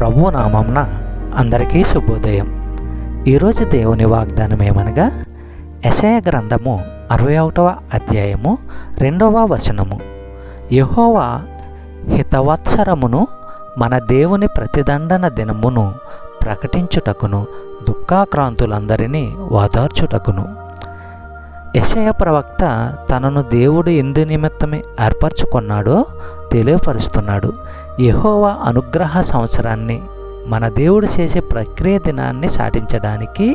ప్రభువు నామమున అందరికీ శుభోదయం. ఈరోజు దేవుని వాగ్దానం ఏమనగా యెషయా గ్రంథము 61వ అధ్యాయము 2వ వచనము. యెహోవా హితవత్సరమును మన దేవుని ప్రతిదండన దినమును ప్రకటించుటకును దుఃఖాక్రాంతులందరినీ ఓదార్చుటకును. యెషయా ప్రవక్త తనను దేవుడు ఎందు నిమిత్తమే ఏర్పరచుకున్నాడో తెలియపరుస్తున్నాడు. యెహోవా అనుగ్రహ సంవత్సరాన్ని, మన దేవుడు చేసే ప్రక్రియ దినాన్ని సాటించడానికి,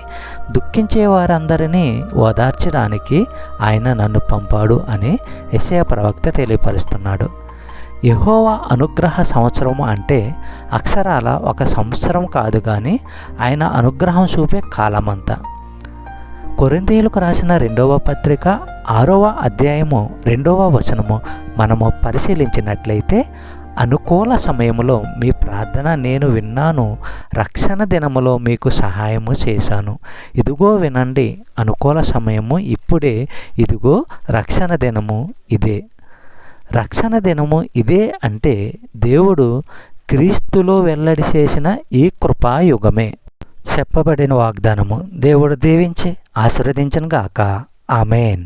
దుఃఖించే వారందరినీ ఓదార్చడానికి ఆయన నన్ను పంపాడు అని యెషయా ప్రవక్త తెలియపరుస్తున్నాడు. యెహోవా అనుగ్రహ సంవత్సరము అంటే అక్షరాల ఒక సంవత్సరం కాదు, కానీ ఆయన అనుగ్రహం చూపే కాలమంతా. కొరింథీయులకు రాసిన 2వ పత్రిక 6వ అధ్యాయము 2వ వచనము మనము పరిశీలించినట్లయితే, అనుకూల సమయములో మీ ప్రార్థన నేను విన్నాను, రక్షణ దినములో మీకు సహాయము చేశాను. ఇదిగో వినండి, అనుకూల సమయము ఇప్పుడే, ఇదిగో రక్షణ దినము ఇదే. రక్షణ దినము ఇదే అంటే దేవుడు క్రీస్తులో వెల్లడి చేసిన ఈ కృపాయుగమే. చెప్పబడిన వాగ్దానము దేవుడు దీవించి ఆశీర్వదించును గాక. ఆమేన్.